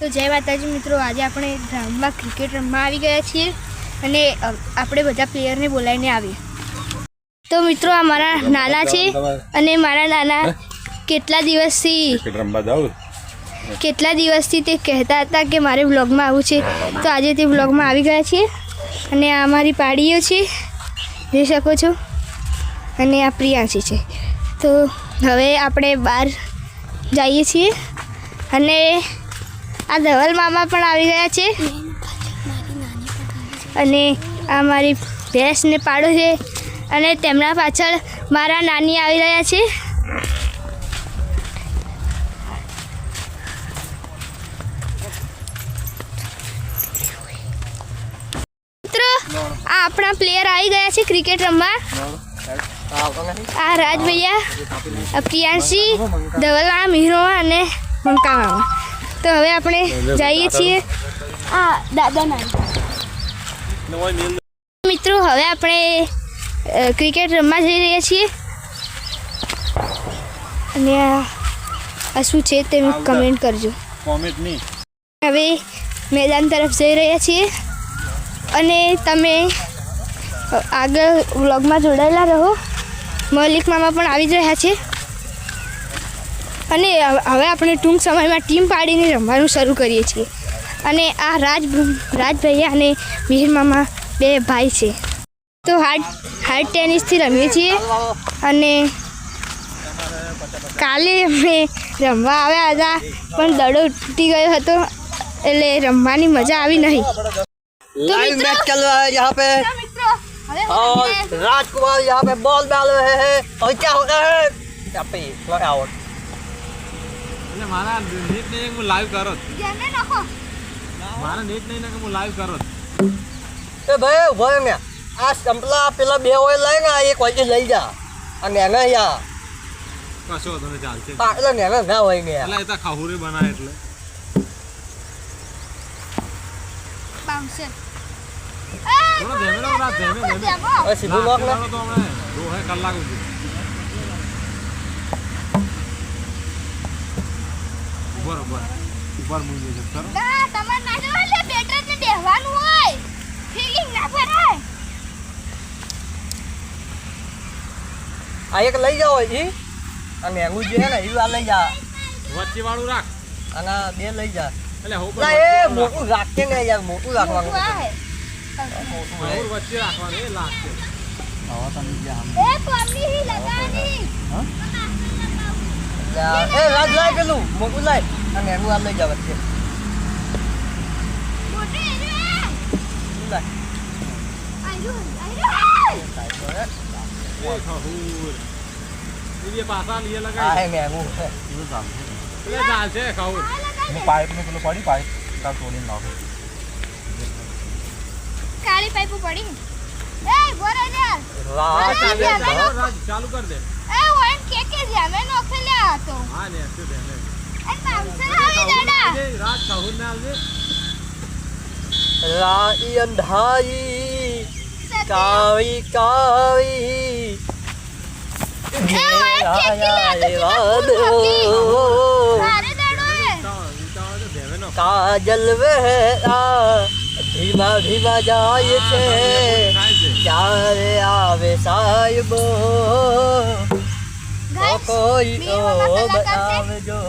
તો જય માતાજી મિત્રો, આજે આપણે ગ્રાઉન્ડમાં ક્રિકેટ રમવા આવી ગયા છીએ અને આપણે બધા પ્લેયરને બોલાવીને આવીએ. તો મિત્રો આ મારા નાના છે અને મારા નાના કેટલા દિવસથી તે કહેતા હતા કે મારે વ્લોગમાં આવવું છે, તો આજે તે વ્લોગમાં આવી ગયા છીએ. અને આ અમારી પાડીઓ છે, જોઈ શકો છો, અને આ પ્રિયાંશી છે. તો હવે આપણે બહાર જઈએ છીએ અને આ ધવલ મામા પણ આવી ગયા છે અને આ મારી ભેંસને પાડો છે અને તેમના પાછળ મારા નાની આવી રહ્યા છે. મિત્રો આ આપણા પ્લેયર આવી ગયા છે ક્રિકેટ રમવા. આ રાજ ભૈયા, પ્રિયાંશી, ધવલવાળા, મિહિરોવા અને મંકા મામા. તો હવે આપણે જઈએ છીએ આ દાદા નાની. મિત્રો હવે આપણે ક્રિકેટ રમવા જઈ રહ્યા છીએ અને આ શું છે તે કમેન્ટ કરજો. હવે મેદાન તરફ જઈ રહ્યા છીએ અને તમે આગળ વ્લોગમાં જોડાયેલા રહો. મલિક મામા પણ આવી જ રહ્યા છે અને હવે આપણે ટૂંક સમયમાં ટીમ પાડીને રમવાનું શરૂ કરીએ છીએ. અને આ રાજ ભૈયા અને મિહિર મામા બે ભાઈ છે. તો હાર્ડ ટેનિસથી રમીએ છીએ અને કાલે અમે રમવા આવ્યા હતા પણ દડો તૂટી ગયો હતો એટલે રમવાની મજા આવી नहीं. लाइव मैच चल रहा है यहाँ पे और राजकुमार यहाँ पे बॉल डाल रहे हैं और क्या हो रहा है यहाँ पे फ्लाई आउट. મારા નેટ નહીં હું લાઈવ કરો મારા નેટ નહીં હું લાઈવ કરો. એ ભાઈ ઉભો ને આ સંપલા પેલા બે હોય લઈને એક વાગે લઈ જા અને એને યા કશો તને ચાલશે એટલે ને ના હોય ગયા એટલે એ તો ખાહુરી બનાય એટલે બાઉન્સર થોડો ધેમે લો રાત ધેમે હવે સીધું નોક ને તો હમણે 2 કલાક સુધી બરોબર ઉપર મૂકી દે સર. તમાર ના જવા લે બેટર ને દેવાનું હોય ફીલિંગ ના ભરાય. આ એક લઈ જાઓ ઈ અને એનું જે હે ને ઈ આ લઈ જા વચ્ચે વાળું રાખ અને બે લઈ જા એટલે હો ના એ મોટું રાખે ને યાર મોટું રાખવાનું ખાહુર વચ્ચે રાખવાનું એ લાગશે. હવે તમે જ્યાં એ કોમની હી લગાની એ રાજ લાય પેલું મોટું લાય અને એનું આ લઈ જા વચ્ચે મોટી રે લાય આયુ એ ખાહુર એ પાસા લીએ આ લગાય હે ને એનું એટલે ચાલશે ખાહુર. હું પાઇપ ને પેલું પડી પાઇપ કાલ તોડીને નાખું. કાળી પાઇપ પડી. એ બોરે જા રાજ ચાલુ કર દે. એ વન કે જામે નો ખેલ્યા તો હા ને શું દે ને એ બાઉન્સર આવી દાડા રાત ખાહુર ને આવજે. રાઈ અંધાઈ કાવી કાવી મારે દાડો હે કાજલ વહેરા ધીમા ધીમા જાય છે ક્યારે આવે સાહેબો કોઈ આવજો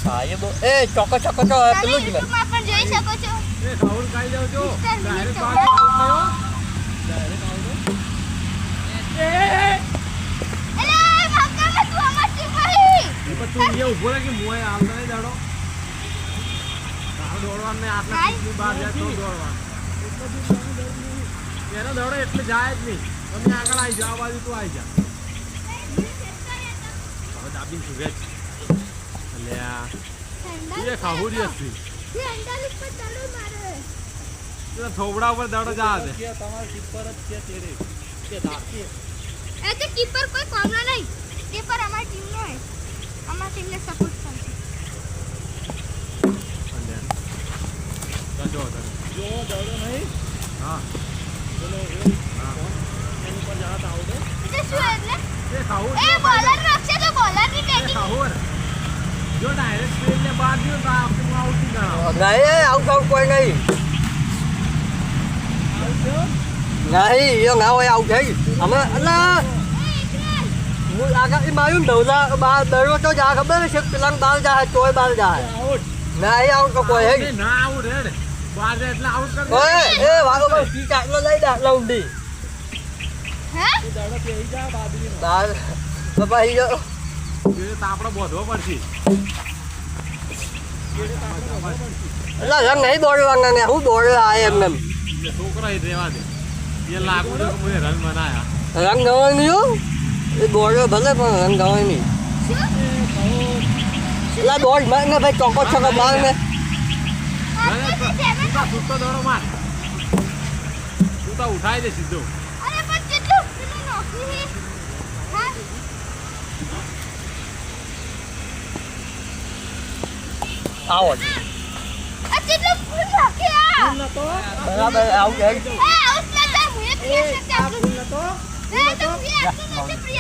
સાહેબો. એ ચોકો ચોકો ચો પેલું જ પણ જોઈ શકો છો. એ ખાહુર ખાઈ જાવ છો ડાયરેક્ટ આઉટ થયો ડાયરેક્ટ આઉટ. એલે ભાગા મે તું અમાર ટીમ ભાઈ પણ તું એ ઉભો રહે કે મોય આવતા નહીં દાડો દોડવાનું ને આટલા સુધી બહાર જાય તો દોડવાનું એનો દોડો એટલે જાય જ નહીં. તમે આગળ આવી જાઓ, આ બાજુ તું આવી જા. હવે દાબીને સુવે જ એટલે એ ખાહુરી હતી થોબડા ઉપર દડો જા દે. એ તો કીપર કોઈ કોમનો નહીં. કીપર અમારી ટીમ નો હે. અમારી ટીમને સપોર્ટ કરશે. જો દડો નહીં. હા ચલો હા એની પર જા આવડે. એટલે શું એટલે એ ખાહુર એ બોલર રાખશે તો બોલર ની જો ડાયરેક્ટ પ્લેનને બહાર ગયો તો આપણે આઉટ નહીં ગણાવો. નહીં આવું આવું કોઈ નહીં નહીં એ ના હોય આવું થઈ અમે એટલે હું આગળ મારું ધવલા બાર દરો તો જા ખબર છે પેલા બાર જાય તોય બાર જાય આઉટ. નહીં આવું તો કોઈ હે ના આઉટ હેડ. બહાર જાય એટલે આઉટ કરી દે. ઓય એ વાગો બસ ટી ચાટલો લઈ દા લઉંડી હે તું દાડો પેઈ જા બાદરીનો. બાર બાબા ઈ જો એ તો આપણે બોધવો પડશે. એટલે રંગ નહીં દોડવાના ને હું દોડવા એમ એમ એ છોકરા એ રહેવા દે. એ લાગુ તો કે મને રન બનાયા. રંગ ગવાની હો એ દોડ્યો ભલે પણ રંગ ગવાની એટલે દોડ માર ને ભાઈ ચોકો છકો માર ને તું તો છૂટો દોડો માર. તું તો ઉઠાઈ દે સીધો. અરે પણ કેટલું પેલું નોકરી હે હા આવો આ કેટલું ફૂલ નોકરી આ બરાબર આવું કે એ ઉસના તો મુએ પ્રિય છે આપણું એ તો પ્રિય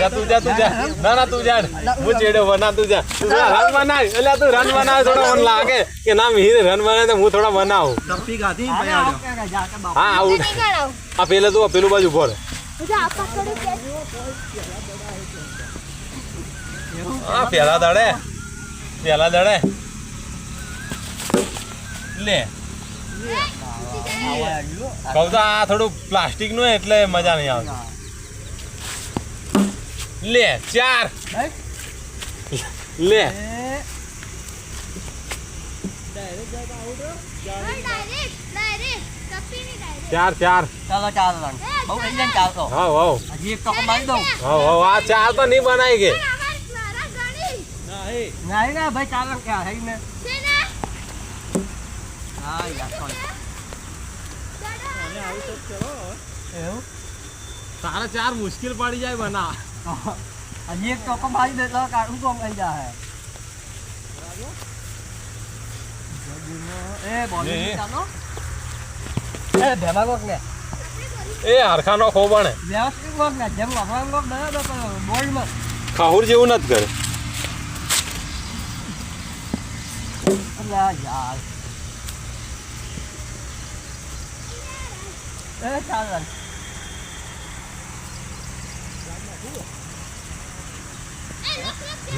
જા તું જા તું જા. ના ના તું જા. હું ચેડ્યો બના તું જા. તું થોડા રન બનાવ. એટલે તું રન બનાવ થોડા મને લાગે કે ના મીર રન બનાવે તો હું થોડા બનાવું. ટપ્પી ગાધી ભાઈ આડો હા આઉટ. નહીં ગણાવ આ પેલે તું પેલું બાજુ ભોળ. જા આપા થોડું કે હા પેલા દડે. પેલા દડે. લે કહું તો આ થોડું પ્લાસ્ટિક નું એટલે મજા નહીં આવતી. લે 4 લે ડાયરેક્ટ કપી ની 4 ડાયરેક્ટ ચાલો ચાલો રંગ બહુ ઇન્જન ચાલતો હા વાવ હજી એક ટકો મારી દઉં હા વાવ આ 4 તો નહીં બનાવી કે મારા ગણી નહીં ના ભાઈ ચાલો ક્યાં હઈ ને છે ને હા યાર સોરી એવું તારે 4 મુશ્કેલ પડી જાય બના. હજી એક ટકો મારી દે તો કાઢું કોમ આવી જાય એ બોલી લે. ચાલો એ ભેમા કોક ને એ હરખાનો ખોબણે વ્યવસ્થિત કોક ને જેમ વફરામ કોક દે તો બોલ્ડમાં ખાહુર જેવું નથી કરે. અલ્યા યાર એ ચાલ રંગ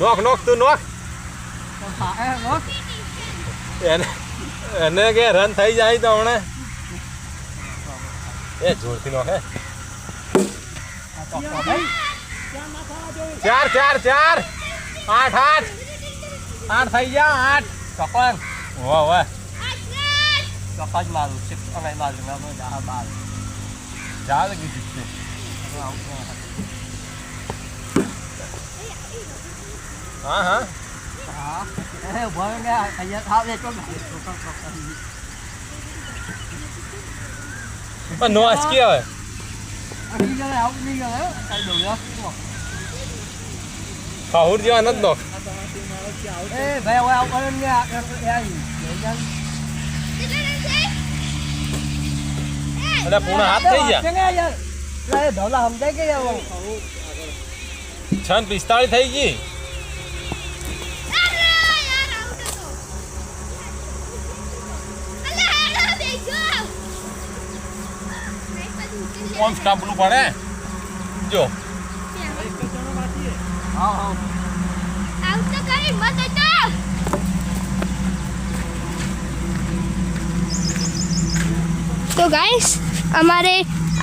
નોક નોક તું નોક. એ લોક એને કે રન થઈ જાય તો હમણે એ જોરથી નોખે. 4 4 4 8 8 8 થઈ ગયા 8. ચોકન વાહ વાહ ચોકન મારું સિક્સ અને મારું ના જા બાર ચાલ કીધું છે. હા હા હા એ બોલ ને અહીંયા થાવ દે તો પણ નો આસકી હવે અડી ગયો આઉટ નહીં ગયો કઈ દઉં વ્યવસ્થિત ખાહુર જેવા નથી નોખ. એ ભાઈ હવે આઉટ ને આવી એટલે પૂર્ણ હાથ થઈ ગયા. યાર એ ધોલા સમજાય કે યાર 6:45 થઈ ગઈ. કોમ સ્ટામ્પલું પડે જો. હા હા આઉટ તો કરી મત તો તો ગાઈસ અમારે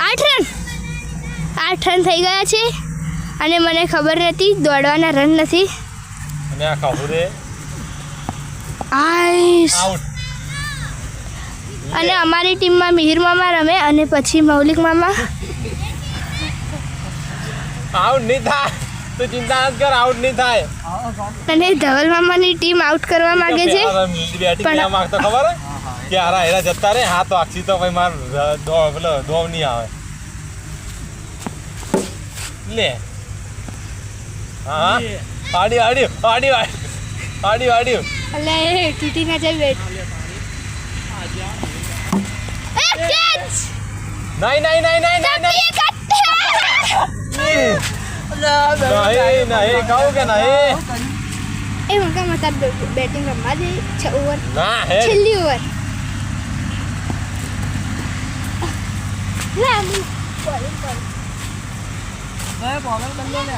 8 રન થઈ ગયા છે અને મને ખબર નથી દોડવાના રન નથી. અને આ ખાહુરે આઈસ આઉટ. અને અમારી ટીમમાં મિહિર મામા રમે અને પછી મૌલિક મામા. આઉટ નહીં થાય તું ચિંતા નથી કર. આઉટ નહીં થાય. અને ધવલ મામાની ટીમ આઉટ કરવા માંગે છે બેટિંગ ના માંગતો ખબર હે? કે હારા હેરા જતા રે હા તો આખી તો ભાઈ માર પેલો દોવ નહીં આવે. લે હા આડી આડી આડી આડી આડી એટલે એ તૂટી ના જાય બેટ. એ કેચ નહીં નહીં નહીં નહીં નહીં નહીં નહીં કહું કે નહીં એ મંકા તાર બેટિંગ રમવા દે 6 ઓવર ના હે છેલ્લી ઓવર ના હું બોલિંગ કરું ભાઈ બોલર બંધો લે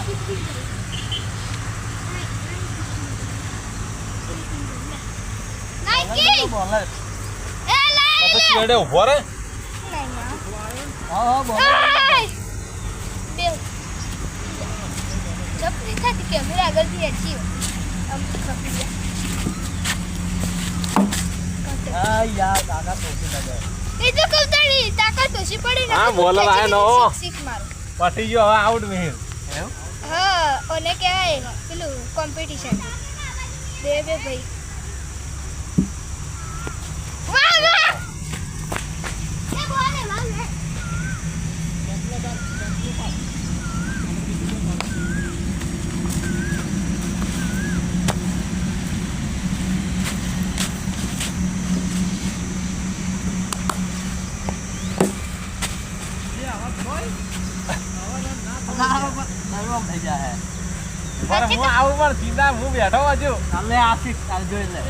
નાઈકી બોલર એ લઈ તો ચેડે ઉભો રે હા બોલર બે જપરી થાતી કેમેરા આગળથી હેઠી આમ ખપી ગયા હા યાર કાકા તોસી લગે એ તો કવતાડી તાકાત ઓછી પડી ને હા, બોલર આયો નો. સિક્સ મારો પટી ગયો હવે આઉટ મિહિર હા ઓને કહેવાય પેલું કોમ્પિટિશન બે ભાઈ વાહ વાહ એ બોલે વાહ નરમ થઈ જાય પર હું આવું પણ સીધા હું બેઠો હજુ ચાલે આશિક ચાલ જોઈ લે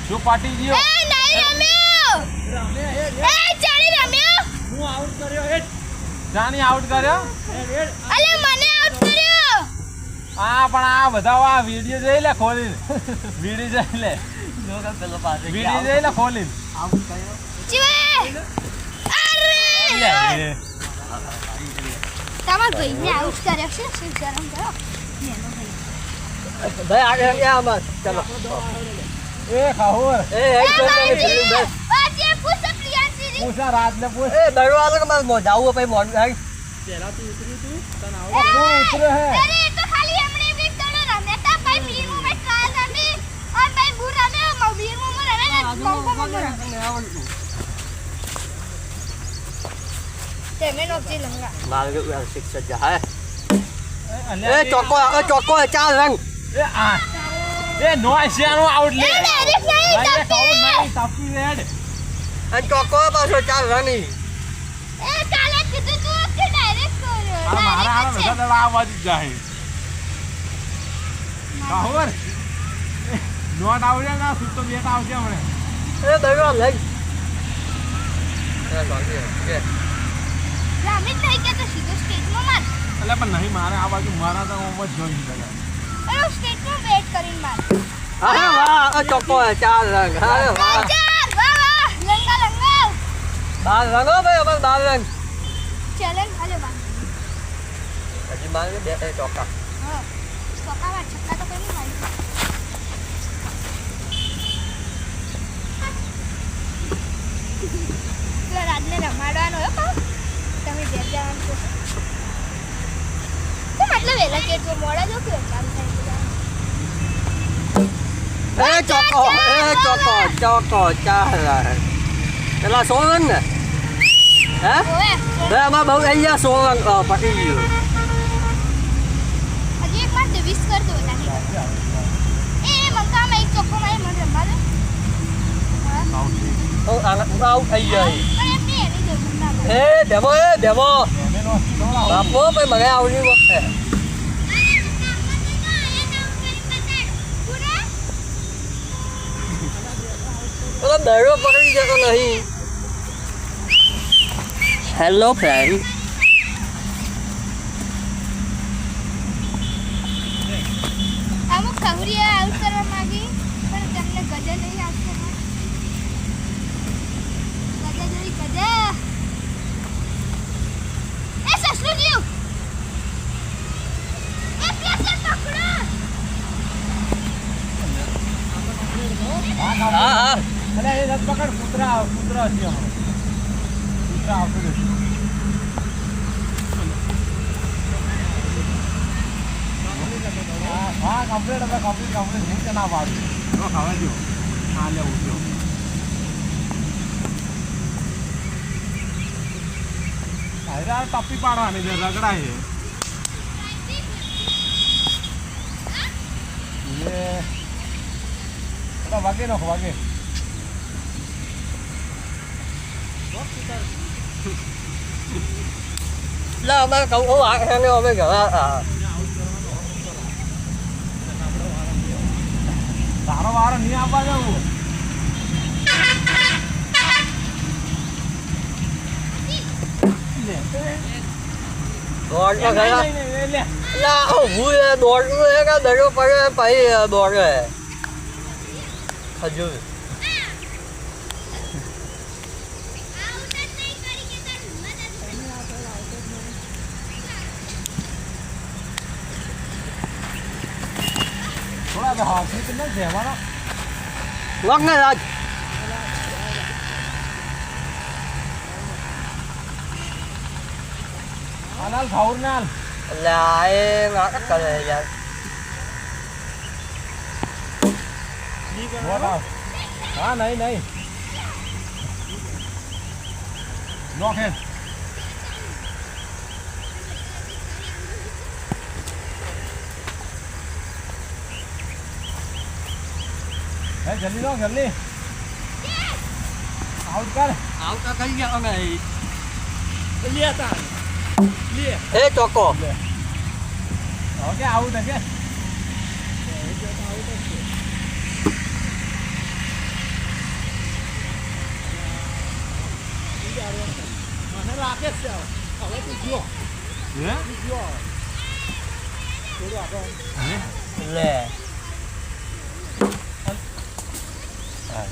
શું પાટી ગયો એ નહીં રમ્યો એ ચાલી રમ્યો જાની આઉટ કર્યો અલે મને આઉટ કર્યો હા પણ આ બધા આ વિડિયો જોઈ લે ખોલીને વિડિયો જોઈ લે જો કે પેલો પાસે વિડિયો જોઈ લે ખોલીને આઉટ કર્યો ચીવે લે અરે તમાર ભાઈને આઉટ કર્યો છે શું શરમ કરો નેનો ભાઈ ભાઈ આગળ ગયા આમાં ચલો એ ખાહોર એ ચાલ ને ફિલ્મ બસ બાજે પૂછ પ્રિયાંશી રી પૂછા રાત ને પૂછ એ દરવાજો કે મો જાવું ભાઈ મોન ભાઈ કોણ ઉતરે હે અરે એ તો ખાલી હમણે એક તણે રમ્યા તા ભાઈ વીર મો મેં ટ્રાય રમી और भाई बुर रमे वीर मो रमे ने मौको मो ते में नोची लंगा मार के उधर शिक्षा जा है ए चौको है चार रंग એ આ એ નો એશિયાનો આઉટ લે ए डायरेक्ट नहीं ભાઈ એ કહું तपी નહીં તપી રેડ અને ચોકો પાછો ચાર રન ए काले कितु तू के डायरेक्ट આ મારા હારા બધા દડા આવાજ જ જાય ખાહોર નોટ આવડે ના સુતો બેટ આવશે હમણે એ દરવાજો લઈ रामित नहीं के तो सीधो स्टेट में मार એટલે પણ નહીં મારે આ બાજુ મારા તો ઓમ જ જોઈ લગા अरे स्टेट में वेट करिन मार अरे वाह चौको है चार रंग अरे वाह चार वाह वाह लंगा लंगा 12 रन हो भाई अपन 12 रन चैलेंज हेलो बा हजी मार के બે ચોકા हां सोका मार छक्का तो कोई नहीं मारी तो रात में रमाडવાનો હે પા તમે ઘેર જવાનું છો તો મતલબ વેલા કે તો મોડા જો કે ચાલ થાય ચોકો ચાર રન પેલા 16 રન ને હે ઓએ બે અમાર બહુ અહીંયા 16 રન પટી ગયું હજી એક માર 20 કર દો નાની એ મંકા માં એક ચોક્કો મારી મને રમવા દે હા આઉટ થઈ જાય પણ એમ નહીં એની દે મંકા એ દેવો બાપો ભાઈ મને આવડી વખતે પેલો દડો પકડી જતો નહીં હેલો ફ્રેન્ડ અમુક ખબરીએ આઉટ કરવા માંગી પણ તમને ગજે નહીં આવશે ગજે જોઈ ગજે એ સસલું જીવ એ પેસે પકડો હા અલે એ રદ પકડ કૂતરા છે હમણાં કૂતરા આવતો જશે હા કમ્પ્લીટ હવે કમ્પ્લીટ નીચે ના પાડું તો ખાવા દો હા લેવું જો અરે ટપ્પી પાડવાની છે રગડા છે એ વાગે નાખો વાગે લા અમે કહું આ અમે ઘર તારો વારો નહીં આપવા જવું દોડ તો ગયા લે લા હું દોડ હે કે દડો પડે પછી દોડે ખજૂર થોડા હાથી તો ન જવાનો વક ને રાજ આનાલ ખાઉર નાલ એટલે આ એ નાટક કરે યાર બોલા હા નહીં નોક હે જલ્દી નો જલ્દી આઉટ કર આવતા કઈ ગયા અમે લે તા લે એ ચોકો ઓકે આઉટ હે મને રાખે છે હવે તું જો હે જો થોડું આગળ લે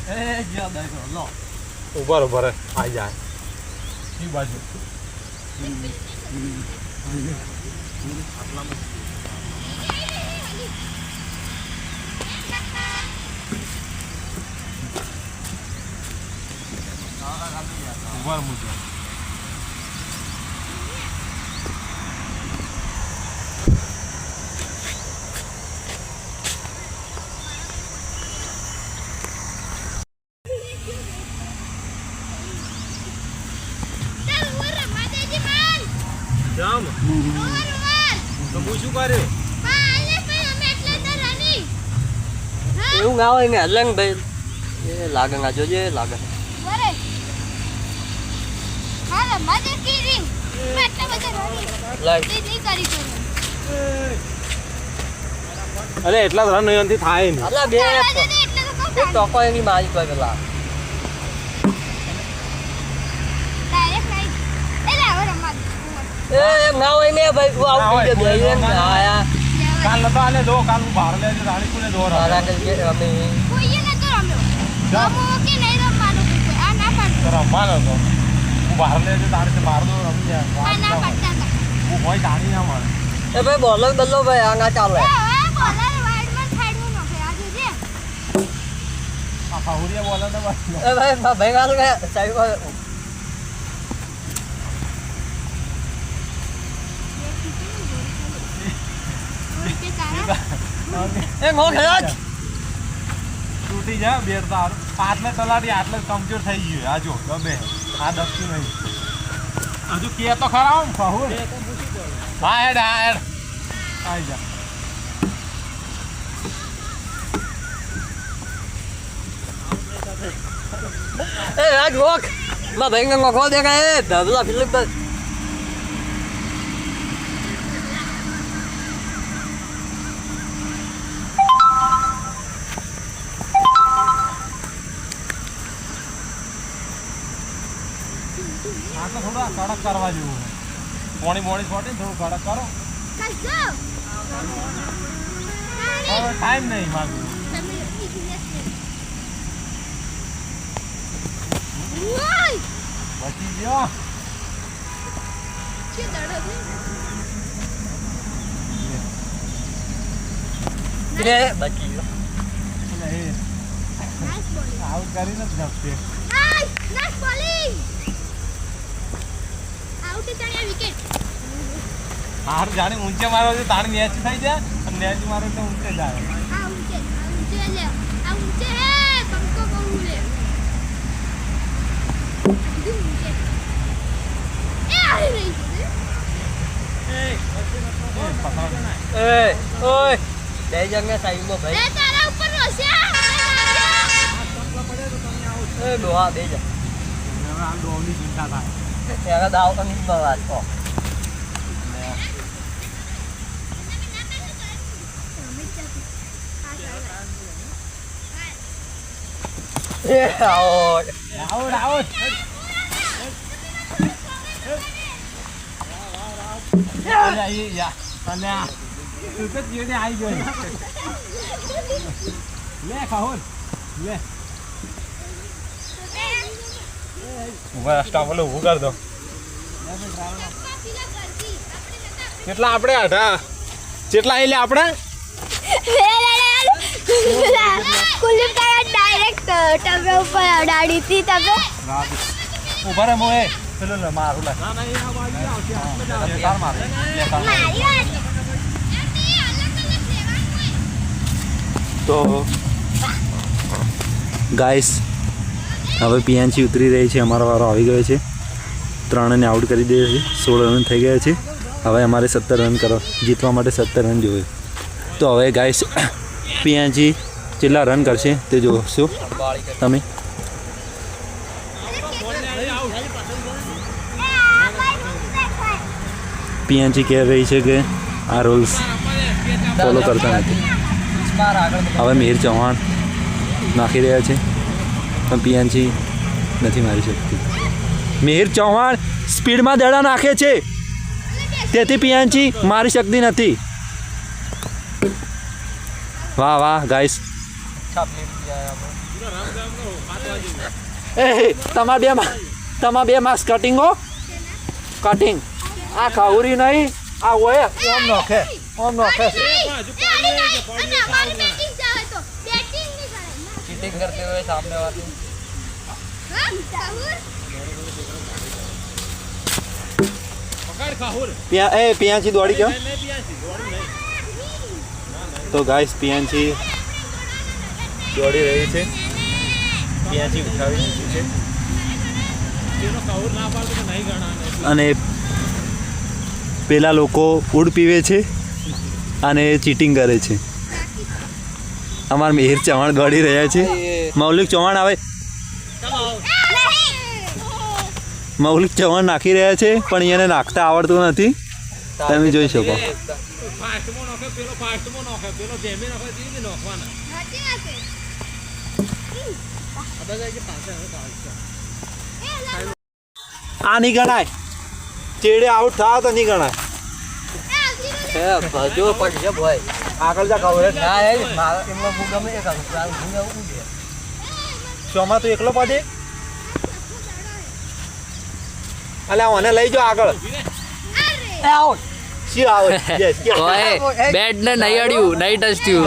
એ જ્યાં દેખો લો ઉભર આ જાય ઈ બાજુ ઉભર મુજો જામ તો હું શું કર્યું એવું ના હોય ને હલંગ ભાઈ એ લાગે ના જોજે લાગે અરે એટલા રન અહીંથી થાય નહીં અલા બે એ ચોકો એની મારી કોઈ પેલા એમ ના હોય ને ભાઈ તું આવું થઈ જાય બે ને આયા કાલ લતો આલે દો કાલ હું બહાર લે રાણી કુને દો તારા કે અમે રમવાનો તો હું બહાર લે તારે से मार दो रमी जाए वो कोई जानी ना मारे એ ભાઈ બોલો બદલો ભાઈ આ ના ચાલે આ ફાઉરિયા બોલે તો બસ એ ભાઈ ભાઈ ગાલ ગયા સાહેબ એ મો ગયા તૂટી જાય બેર તાર આટલે તલાડી આટલે કમજોર થઈ ગયું આ જો ગમે આ દસતું નહીં હજુ કે તો ખરા આમ ફાઉર હા હેડ આઈ જા એ રાજ વોક માં ભાઈ ને ngọc દે કે ધબલા ફિલ્મ પર આટલે થોડા કડક કરવા જેવું પોણી બોણી છોટી થોડું કડક કરો હવે ટાઈમ નહીં માગું બચી ગયો રે બચી ગયો એટલે એ આઉટ કરીને જ જપશે હાર જાણે ઊંચે મારો છે તાણે નેચ થઈ જાય અને નેચ મારો એટલે ઊંચે જાય એ ઓય બે જણને સાઈડમાં ભાઈ એ ડોહા બે જણ હવે આ ડોની ચિંતા થાય ત્યારે દાવ તો નહીં બરબાદ તો એ આઉટ આઉટ આઉટ તું તો જીવને આવી ગયો લે ખાવું લે ઉભા સ્ટાફ ઓલો ઊભું કર દો કેટલા આપણે 18 કેટલા એટલે આપણે કુલદીપ કાકા ડાયરેક્ટ ટબે ઉપર અડાડી હતી તમે ઉભા રે મોએ પેલો લે મારું લે ના ના એ આ બાજુ આવશે તાર માર લે તાર તો ગાઈસ હવે પિયાંચી ઉતરી રહી છે. અમારો વારો આવી ગયો છે. 3 ને આઉટ કરી દે છે. 16 રન થઈ ગયા છે. હવે અમારે 17 રન કરો જીતવા માટે 17 રન જોઈએ. તો હવે ગાઈસ પિયાંચી કેટલા રન કરશે તે જોશો તમે. પિયાંચી કહી રહી છે કે આ રૂલ્સ ફોલો કરતા નથી. હવે મિહિર ચૌહાણ નાખી રહ્યા છે પણ પિયાંચી નથી મારી શકતી. મિહિર ચૌહાણ સ્પીડમાં દડા નાખે છે તેથી પિયાંચી મારી શકતી નથી. વાહ વાહ ગાઈસ. એ તમારા બે માર્ક્સ કટિંગ હો કટિંગ. આ ખાઉરી નહીં આ ઓય ઓમ નોખે चीटिंग करते हुए सामने वाले પિયાંચી દોડી ગયો. તો ગાઈસ પિયાંચી દોડી રહી છે. પિયાંચી ઉઠાવી દીધી છે અને પેલા લોકો ફૂડ પીવે છે અને ચીટિંગ કરે છે. અમારા મિહિર ચૌહાણ દોડી રહ્યા છે. મૌલિક ચૌહાણ આવે મૌલિક ચૌહાણ નાખી રહ્યા છે પણ એને નાખતા આવડતું નથી. તમે જોઈ શકો. આ નહીં ગણાય. ચેડે આઉટ થાય તો નહીં ગણાય. जो पट जब भाई આગળ જા કવરે ना है मारा इनमें भूगा में एक अंतराल भूगा उगे શોમાં તું એકલો પડે. અલ્યા ઓને લઈ જાઓ આગળ. आउट શી આવે યસ ઓય બેટ ને નહીં અડ્યું નહીં ટચ થયું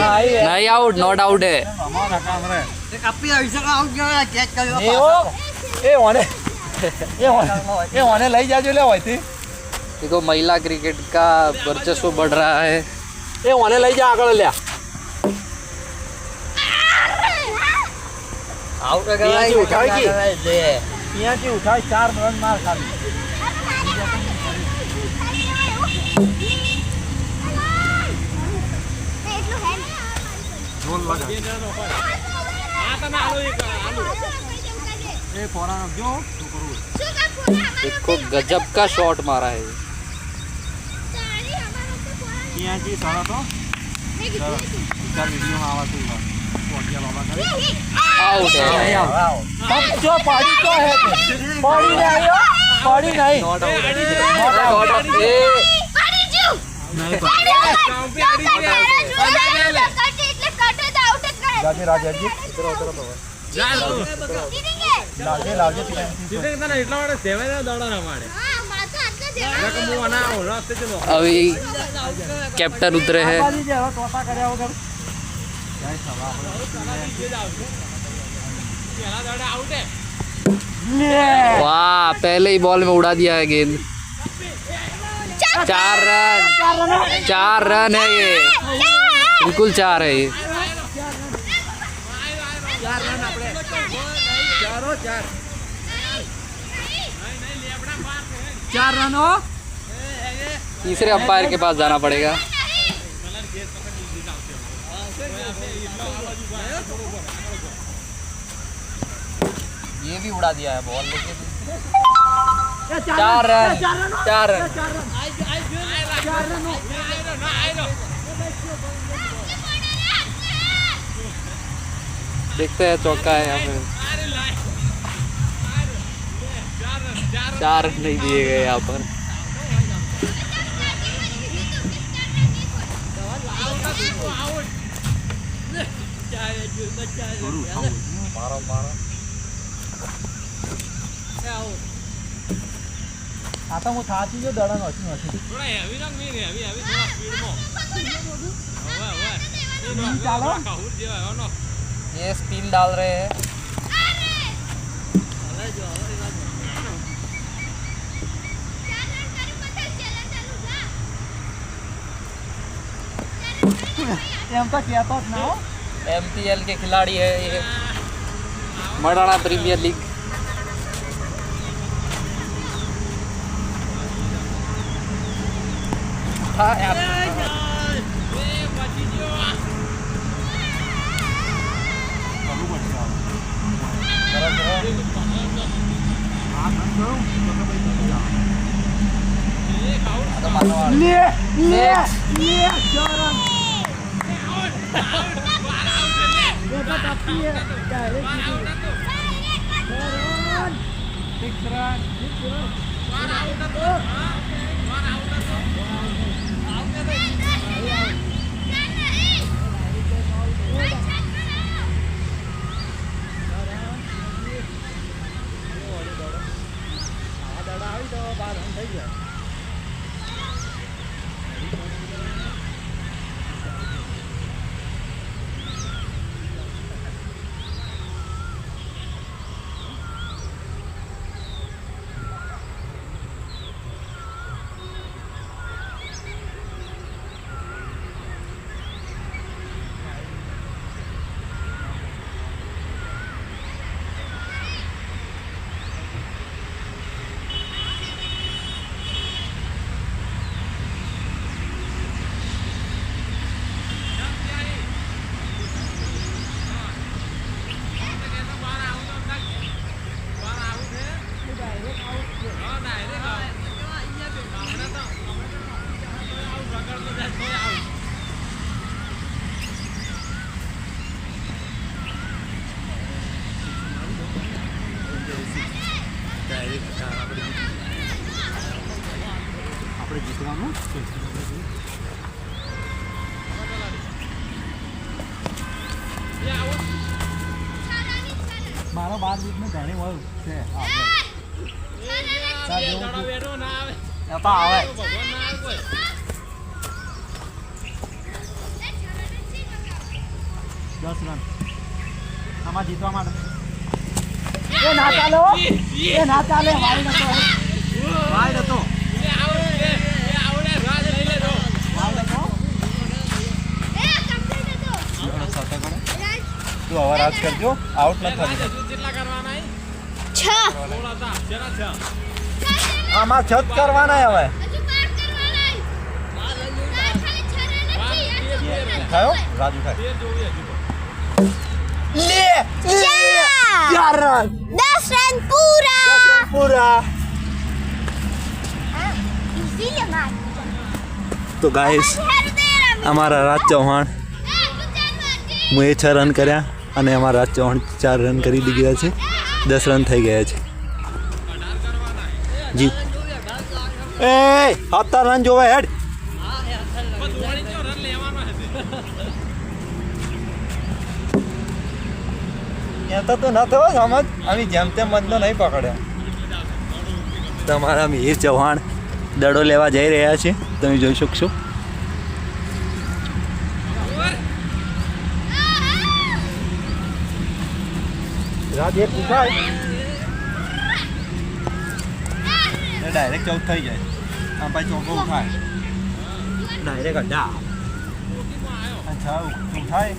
નહીં આઉટ નોટ આઉટ હે અમારા કામ રે एक अपनी ऐसा आउट गया कैच कर એ ઓને એ ઓને લઈ જાજો લે હોયથી. देखो महिला क्रिकेट का वर्चस्व बढ़ रहा है. એ ઓને લઈ જા આગળ લ્યા. आउट पियाची उठाई की? दे પિયાંચી ઉઠાય 4 રન માર ખાલી. ઢોલ લગા આ તને આલો એક આલો એ ફોરા જો શું કરું देखो गजब का शॉट मारा है. પિયાંચી સારા તો ચાલ વિડીયોમાં આવા તું પહોંચ્યા બાબા કરે आउट है. જો પાડી તો હે પાડી ને આવ્યો પાડી નહીં. Not out. ए રાજે રાજાજી લાવજે પિયાંચી. એટલા માટે સેવાય દોડા ના માડે अभी कैप्टन उतरे हैं. ટોપા કર્યા વગર वाह पहले ही बॉल में उड़ा दिया है गेंद. 4 रन है ये. बिल्कुल 4 है ये. चार रन हो तीसरे अंपायर के पास जाना पड़ेगा. ये भी उड़ा दिया है बॉल लेके 4 रन 4 रन देखते हैं चौका है यहाँ पे. 4 रन नहीं दिए गए यहाँ पर। આ તો હું થાચી ગયો દડા નથી ચાલો ये स्पिन डाल रहे हैं। એમ તો કહેતો જ ના હો. MPL के खिलाड़ी है ये, मराठा प्रीमियर लीग। हाँ यार લે લે Six. આપણે જીતવાનું મારો 12 વીકનું ઘણી વાર છે આવે 10 રન આમાં જીતવા માટે એ ના ચાલે હો. એ ના ચાલે વાઈડ હતો વાઈડ હતો તું હવે રાજ કરજો આઉટ ન થાય છ આમાં છત કરવાના હવે થયો રાજુ થાય લે ચાર રન 10 રન પૂરા પૂરા તો ગાઈસ અમારા રાજ ચૌહાણ હું 6 રન કર્યા અને અમારા રાજ ચૌહાણ 4 રન કરી દીધા છે 10 રન થઈ ગયા છે જી એ 7 રન જોવે હેડ તો ન થયો સમજ અમે જેમ તેમ મતનો નહીં પકડ્યા તમારા મિહિર ચૌહાણ દડો લેવા જઈ રહ્યા છે તમે જોઈ શકશો રાત એક ઉઠાય ડાયરેક્ટ 14 થઈ જાય આમ ભાઈ ચોકો ઉઠાય ડાયરેક્ટ અડ્ડા અચ્છા ઉઠાય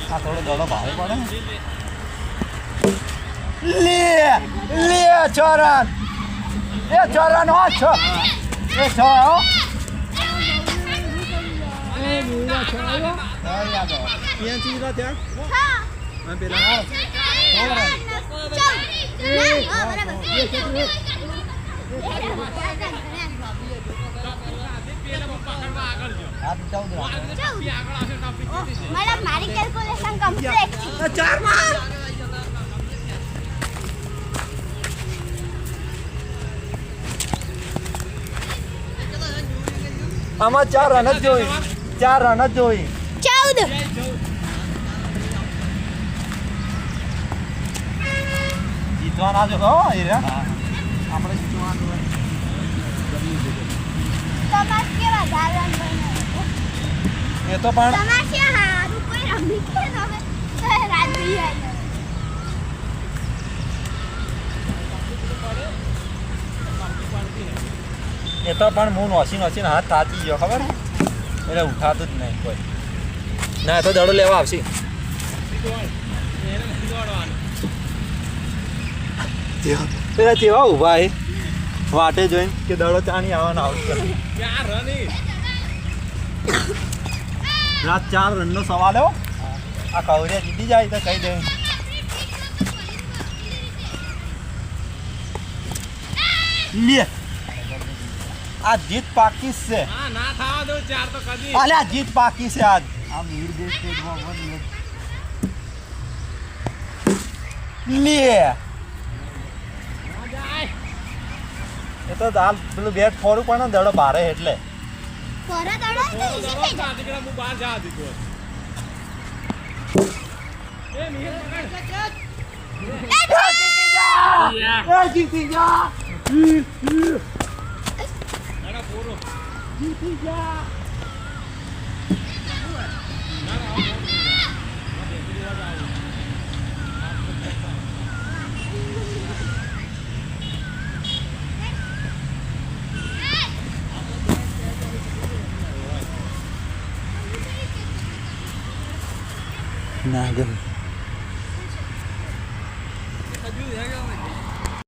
આ થોડો દડો ભારે પડે લે લે 6 રન એ 6 રન હો 6 એ 6 હો આ તો 14 મેડમ મારી કેલ્ક્યુલેશન કમ્પ્લીટ છે. 4 માં આમાં 4 રન જ જોઈ 4 રન જ જોઈ 14. જીતવાના જો હો એ રે આપણે જીતવાનું હોય. તમાર કેવા ધારવાન બને એ તો પણ તમાર છે હારું કોઈ રમી કે ન હવે તો રાજવી આવી. એ તો પણ હું નોસીને હાથ તાચી ગયો ખબર એટલે ઉઠાતું જ નહીં કોઈ ના તો દડો લેવા આવશે. પેલા જેવા ઊભા એ વાટે જોઈને કે દડો ચાણી આવવાનો આઉટ કરે. રાત 4 રનનો સવાલ હો. આ કવરિયા જીતી જાય તો કહી દે. લે આ જીત પાકી છે. અલે આ જીત પાકી છે આજ. આ મીર દેશ સ્ટેટમાં વન લે એ તો દાલ પેલું બેટ ફોડું પણ દડો બારે એટલે કોરા દડો તો ઈઝી થઈ જાય. જીતી જા ના ગમ